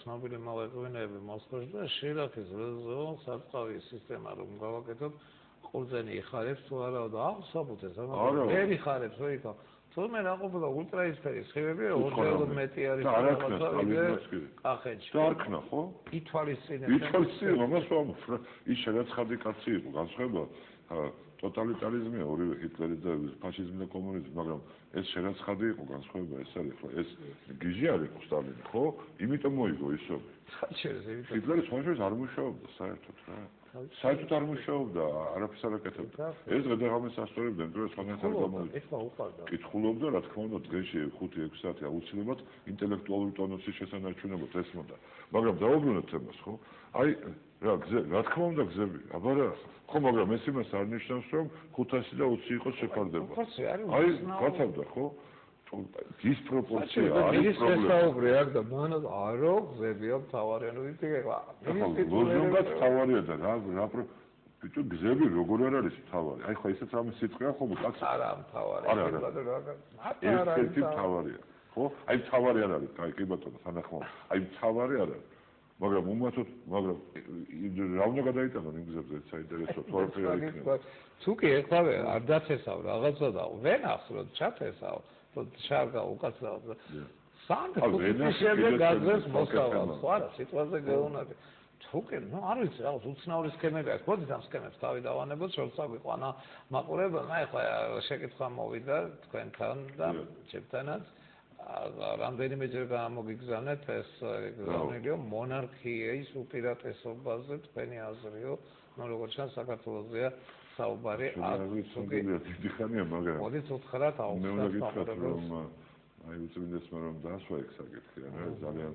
ცნობილი მოლეკულები მოსხდარს და შირაქის საწავი სისტემა რომ გავაკეთოთ ყურძენი იხარებს თუ არა და აღსაბუთეს ამას ვერ იხარებს რო იქა თუმცა რა ყოფილა ულტრაისფერი სხივები ორჯერ მეტი არის რაღაცა ვიდრე კახეთში და არქნა ხო ითვალისწინებს ამას ვამბობ ის შერაცხადი კაცი იყო განსხვავება ტოტალიტარიზმია ორივე ჰიტლერი და ფაშიზმი და კომუნიზმი მაგრამ ეს შერაცხადი იყო განსხვავება ეს არის ხო ეს გიჟი არ იყო სტალინი ხო იმიტომ მოიგო ისო ჰიტლერი სხვაშორის არ მუშაობდა საერთოდ რა საერთოდ არ მუშაობდა არაფერს არ აკეთებდა ეს დღე-დღე სასწორებდა იმიტომ რომ სხვანაირად არ გამოვიდა კითხულობდა რა თქმა უნდა დღეში 5-6 საათი აუცილებლად ინტელექტუალური ტონუსის შესანარჩუნებლად ესმოდა მაგრამ დაუბრუნოთ თემას ხო აი რა თქმა უნდა გზები აბა რა ხო მაგრამ ეს იმას არ ნიშნავს რომ 500 და 20 იყოს შეფარდება აი გათავდა ხო დისპროპორცია არის პრობლემა აქ და მანაც არო გზებია თავარი ანუ იცი ლოზუნგაც თავარია და რა ბიჭო გზები როგორ არ არის თავარი აი ხო ისეთ რამე სიტყვია ხო კაც არა თავარი ერთ-ერთი თავარია ხო აი თავარი არ არის აი კი ბატონო თანახმობა აი თავარი არ არის მაგრამ უმათოდ მაგრამ რა უნდა გადაიტანონ იმ გზებზე საინტერესო თორფე არ იქნება თუ კი ეხლა არ დაწესავ რაღაცა და ვენახს რომ ჩათესავ შარგა უკაცრავ სანქტ-პეტერბურგში გაზრეს მოსავალ ხო არა სიტყვაზე გეუნები თუკი ნუ არ ვიცი რაღაც უცნაური სქემები აქვს მოდით ამ სქემებს თავი დავანებოთ შორსა გვიყვანა მაყურებელმა ეხლა შეკითხვა მოვიდა თქვენთან და ჩემთანაც რამდენიმეჯერ გამოგიგზავნეთ ეს გზავნილიო მონარქიის უპირატესობაზე თქვენი აზრიო ნუ როგორც ჩანს საქართველოსია საუბარი დიდი ხანია მაგრამ მოდით უთხრათ აუცილებლად აი უცბინდესმა რომ დასვა ეგ საკითხი არა ძალიან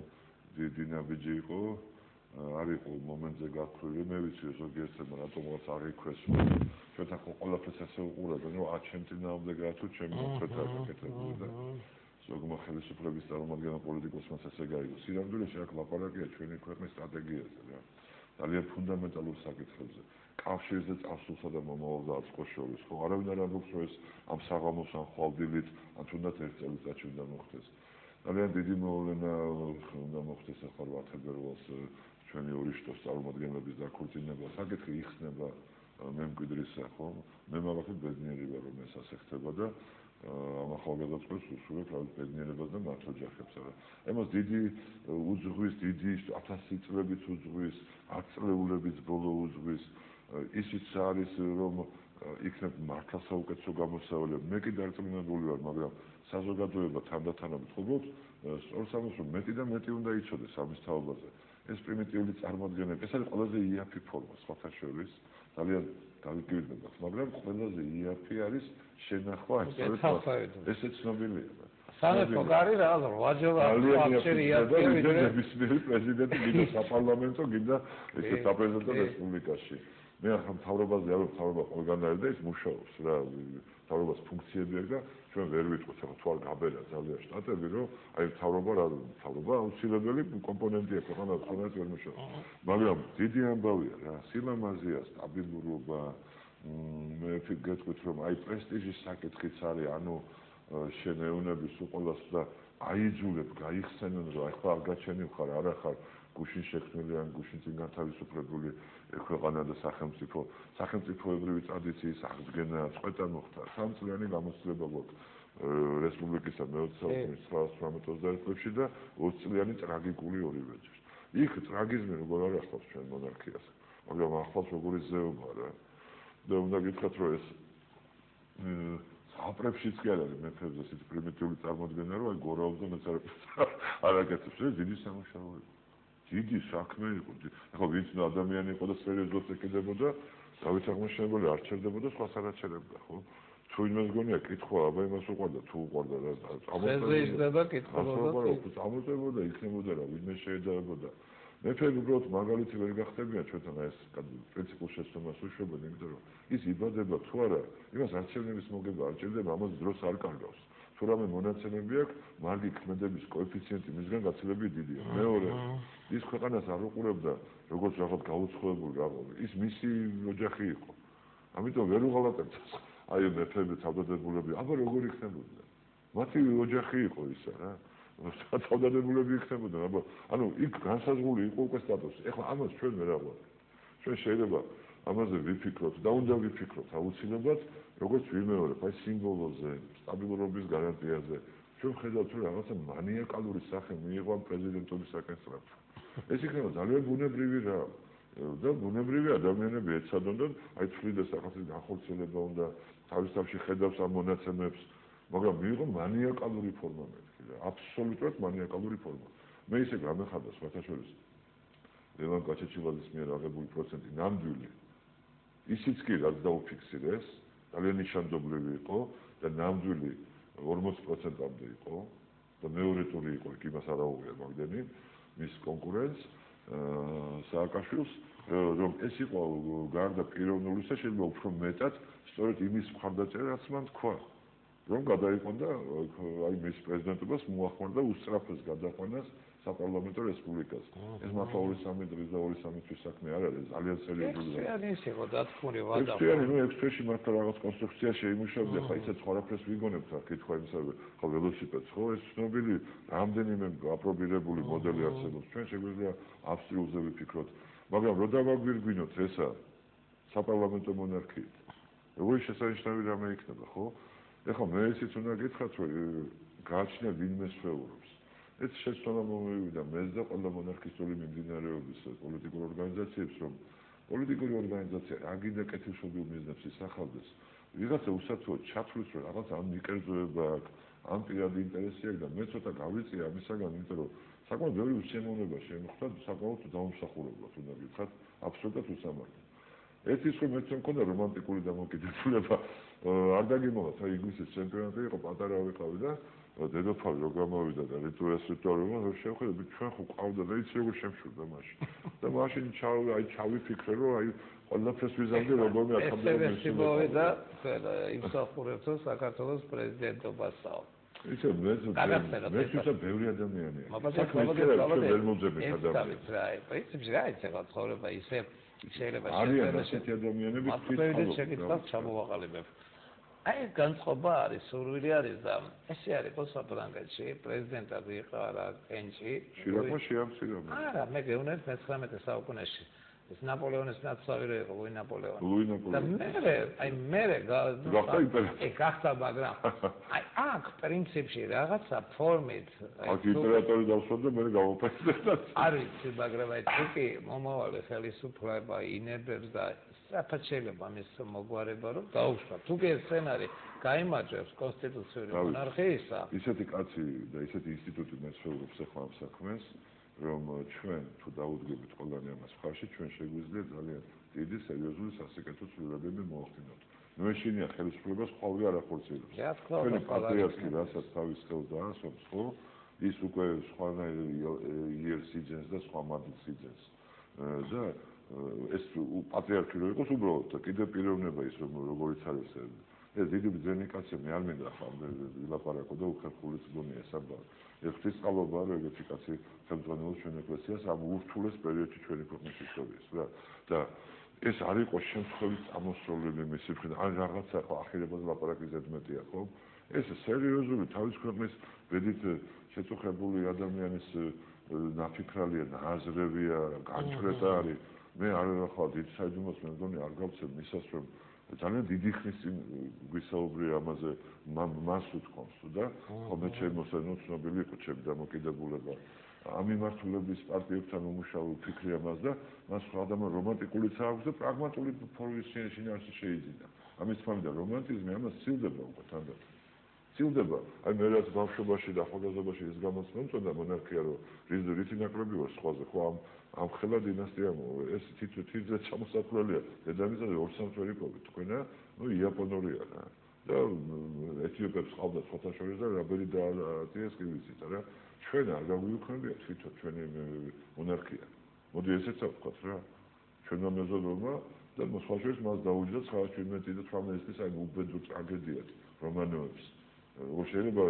დიდი ნაბიჯი იყო არ იყო მომენტზე გაქრული მე ვიცი ზოგიერთმა რატომღაც არ იქვეს ჩვენთან ყველაფერს ასე უყურებენ რომ ჩემ წინააღმდეგ რა თუ ჩემ მოწეთა გაკეთებული და ზოგმა ხელისუფლების წარმომადგენელ პოლიტიკოსმაც ასე გაიგო სინამდვილეში აქ ლაპარაკია ჩვენი ქვეყნის სტრატეგიაზე რა ძალიან ფუნდამენტალურ საკითხებზე კავშირზე წასულსა და მომავალზე აწყოს შორის ხო არავინ არ ამბობს რომ ეს ამ საღამოს ან ხვალდილით ან თუნდაც ერთ წელიწადში უნდა მოხდეს ძალიან დიდი მოვლენა უნდა მოხდეს ახლა 8 თებერვალს ჩვენი ორი შტოს წარმომადგენლების დაქორწინება საკითხი იხსნება მემკვიდრისა ხო მე მაგალითად ბედნიერი ვარ რომ ეს ასე ხდება და ამ ახალგაზრდებს უსურვებ რა ბედნიერებას და მათ ოჯახებს არა ემოს დიდი უძღვის დიდი 1000 წლებით უძღვის 10 წლეულებით ბოლო უძღვის ისიც არის რომ იქნებ მართლა საუკეთესო გამოსავალი მე კი დარწმუნებული ვარ მაგრამ საზოგადოება თანდათანობით ყოფს სწორს ამას რომ მეტი და მეტი უნდა იცოდეს ამის თაობაზე ეს პრიმიტიული წარმოადგენები ეს არის ყველაზე იაფი ფორმა სხვათა შორის ძალიან დავიკიდოთ მაგრამ ყველაზე იაფი არის შენახვა ესე ცნობილია სამეფო კარი რა 8 ჯერ აღწერი იაფია ვიდრე ნებისმიერი პრეზიდენტი გინდა საპარლამენტო გინდა ესე საპრეზიდენტო რესპუბლიკაში მე ახლა მთავრობაზე არ მთავრობა ყველგან არის და ის მუშაობს რა მთავრობას ფუნქციები აქვს და ჩვენ ვერ ვიტყვით ახლა თუ არ გაბედა ძალიან შტატები რომ აი მთავრობა რა მთავრობა აუცილებელი კომპონენტია ქვეყანას ხონად ვერ მუშაობს მაგრამ დიდი ამბავია რა სილამაზეა სტაბილურობა მე გეტყვით რომ აი პრესტიჟის საკითხიც არის ანუ შენეუნების უყოლას და აიძულებ გაიხსენონ რომ ახლა არ გაჩენილ ხარ არა ხარ გუშინ შექმნილი ან გუშინ წინ განთავისუფლებული ქვეყანა და სახელმწიფოებრივი ტრადიციის აღდგენა წყვეტა მოხდა 3 წლიანი გამოცდილება გვაქვს რესპუბლიკისა მე-20 საუკუნის 1921 წლებში და 20 წლიანი ტრაგიკული ორივეჯერ იქ ტრაგიზმი როგორ არ ახლავს ჩვენ მონარქიას მაგრამ ახლავს როგორი ზეობა რა და უნდა გითხრათ რომ ეს აპრეფშიც კი არ არის მეფეებზე ისეთ პრიმიტიული წარმოდგენა რომ აი გორაობს და მეცარ არ აკეთებს ეს დიდი სამუშაოა დიდი საქმე იყო ახლა ვინც ადამიანი იყო და სერიოზულად ეკიდებოდა დავით აღმაშენებელი არ ჩერდებოდა სხვას არ აჩერებდა ხო თუ იმას გონია კითხვა აბა იმას უყვარდა თუ უყვარდა რა წამოწევდა იქნებოდა რა ვინმე შეეძაბოდა მეფეები უბრალოდ მაგალითი ვერ გახდებიან ჩვენთან ეს პრინციპულ შეცდომას უშვებენ იმიტომ რომ ის იბადება თუ არა იმას არჩევნების მოგება არ ჭირდება ამას დროს არ კარგავს თუ რამე მონაცემები აქვს მარგი ქმედების კოეფიციენტი მისგან გაცილებით დიდია მეორე ის ქვეყანას არ უყურებდა როგორც რაღაც გაუცხოებული რაღაც ის მისი ოჯახი იყო ამიტომ ვერ უღალატებთ აი მეფეები თავდადებულები აბა როგორ იქნებოდნენ მათი ოჯახი იყო ისა რა თავდადებულები იქნებოდნენ, აბა, ანუ იქ განსაზღვრული იყო უკვე სტატუსი. ეხლა ამას ჩვენ ვერ აღვართ. ჩვენ შეიძლება ამაზე ვიფიქროთ და უნდა ვიფიქროთ აუცილებლად, როგორც ვიმეორებ, აი სიმბოლოზე, სტაბილურობის გარანტიაზე. ჩვენ ხედავთ, რომ რაღაცა მანიაკალური სახე მიიღო პრეზიდენტობისაკენ სწრაფად. ეს იქნება ძალიან ბუნებრივი რა. და ბუნებრივი ადამიანები ეცადონ, აი თვლიდეს რაღაცის განხორციელება უნდა, თავის თავში ხედავს ამ მონაცემებს, მაგრამ მიიღო მანიაკალური ფორმა მეთქი რა, აბსოლუტურად მანიაკალური ფორმა. მე ისე გამეხარდა სხვათაშორის ლევან გაჩეჩილაძის მიერ აღებული პროცენტი ნამდვილი. ისიც კი რაც დაუფიქსირეს, ძალიან ნიშანდობლივი იყო და ნამდვილი 40%-ამდე იყო და მეორე ტური იყო, იქ იმას არ აუღია მაგდენი, მის კონკურენტს სააკაშვილს, რომ ეს იყო გარდა პიროვნულისა შეიძლება უფრო მეტად სწორედ იმის მხარდაჭერა, რაც მან თქვა, რომ გადაიყვანდა აი მის პრეზიდენტობას მოახმარდა უსწრაფოს გადაყვანას საპარლამენტო რესპუბლიკას. ეს მართლა 2-3 დღის და 2-3 თვის საქმე არ არის, ძალიან სერიოზული. ეს იყო დათქმული ვადა. ეს თვეში მართლა რაღაც კონსტრუქცია შეიმუშავდა, ხა ისეთ ყველაფერს ვიგონებთ, რა კითხვა იმისავე, ხო ველოსიპედს, ხო ეს ცნობილი რამდენიმე აპრობირებული მოდელი არსებობს. ჩვენ შეგვიძლია აბსოლუტზე ვიფიქროთ, მაგრამ რო დავაგვირგვინოთ ესა საპარლამენტო მონარქიით, როგორი შესანიშნავი რამე იქნება, ხო? ეხლა მე ისიც უნდა გითხრათ, რომ გააჩნია ვინმე სვეურობს. ეს შეცდომა მომივიდა მეც და ყველა მონარქისტული მიმდინარეობის პოლიტიკურ ორგანიზაციებს, რომ პოლიტიკური ორგანიზაცია რა გინდა კეთილშობილ მიზნებს ისახავდეს, ვიღაცა უსათუოდ ჩათვლის, რომ რაღაც ამ მიკერძოება აქვს, ამ პირადი ინტერესი აქვს და მე ცოტა გავიწია ამისაგან, იმიტომ რომ საკმაოდ ბევრი უსიამოვნება შემოხვდა, საკმაოდ დაუმსახურებლად უნდა გითხრათ, აბსოლუტურად უსამართლო. ერთის რომ მეც მქონდა რომანტიკული დამოკიდებულება, არ დაგიმოვათ, აი ინგლისის ჩემპიონატი იყო, პატარა ვიყავი და დედოფალი რო გამოვიდა და რიტუალურობა რო შევხედე, ჩვენ ხო ყავდა და იცი როგორ შემშურდა მაშინ. და მაშინ ჩავიფიქრე, რომ აი ყველაფერს ვიზამდი როგორმე აკადემიის ეს სიმბოლოდა იმსახურებს საქართველოს პრეზიდენტობასაო. ისე მე თვითონ ბევრი ადამიანია. ვერ მოძებნით ადამიანს. პრინციპში რა იცი რა ცხოვრება ისე შეიძლება არიან ასეთი ადამიანები თვითონ შეკითხვას ჩამოვაყალიბებ. აი განწყობა არის, სურვილი არის და ესე არის ხო საფრანგეთში პრეზიდენტად იყარა კენჭი. შირაკმა შეამცირა. არა, მე გეუბნები 19 საუკუნეში. ეს ნაპოლეონის ნაცავი რო იყო, ლუი ნაპოლეონი. და მე გახდა, მაგრამ აი აქ პრინციპში რაღაცა ფორმით აქ იმპერატორი დავსვათ და მე გავაფასე. არ ვიცი, მაგრამ აი თუკი მომავალი ხელისუფლება ინებებს და სწრაფად შეიძლება მის მოგვარება რომ დაუშვათ. თუკი ეს სცენარი გაიმარჯვებს კონსტიტუციური მონარქიისა, ისეთი კაცი და ისეთი ინსტიტუტი მეცხოვრობს ახლა ამ საქმეს, რომ ჩვენ თუ დაუდგებით ყველანი ამას მხარში, ჩვენ შეგვიძლია ძალიან დიდი სერიოზული სასიკეთო ცვლილებები მოახდინოთ. ნუ ეშინია ხელისუფლებას ყვავრი არ ახორციელებს. ჩვენი პატრიარქი რასაც თავის ხელს დაასვამს, ხო? ის უკვე სხვანაირ იერ სიძენს და სხვა მადლ სიძენს. და ეს პატრიარქი რო იყოს უბრალოდ კიდე პიროვნება ის როგორიც არის ეს დიდი ბრძენი კაცი მე არ მინდა ხა ვილაპარაკო და უხერხულიც გონია საბა ღვთისმსწავლობა რომ ეგეთი კაცი ხელმძღვანელობს ჩვენ ეკლესიას ამ ურთულეს პერიოდში ჩვენი ქვეყნის ისტორიის რა და ეს არ იყო შემთხვევის წამოსწორებელი მისი მხრიდან ან რაღაცა ხო ახირებას ლაპარაკი ზედმეტია ხო ეს სერიოზული თავის ქვეყნის ბედით შეწუხებული ადამიანის ნაფიქრალია ნაზრევია განჭრეტა არის მე არ ახლა დიდ საიდუმლოს მე მგონი არ გავცემ ისას რომ ძალიან დიდი ხნის წინ გვისაუბრია ამაზე მას უთქვამს და ხოლმე შემოსენო ცნობილი იყო ჩემი დამოკიდებულება ამ მიმართულების პარტიებთან უმუშაო ფიქრი ამას და მას სხვა ადამიან რომანტიკულიც აქვს და პრაგმატული შინაარსი შეიძინა ამის თქმით და რომანტიზმი ამას სცილდება უკვე თანდათან სცილდება აი მე რაც ბავშვობაში და ახალგაზრდობაში ეს გამოსმენწოდა მონარქია რომ რითი ნაკლები ვარ სხვაზე ხო ამ ხელა დინასტია ეს თითზე ჩამოსათვლელია დედამიწაზე 2-3 წელი პოვით თქვენა ნუ იაპონურია რა და ეთიოპებს ყავდა სხვათა შორის და რაბერი დააწიეს კი ვიცით რა ჩვენ არ გაგვიუქმებია თვითონ ჩვენი მონარქია მოდი ესეც ვთქვათ რა ჩვენმა მეზობელმა და სხვა შორის მას დაუჯდა 1917 და 18 წლის აი უბედურ ტრაგედიად რომანოვებს შეიძლება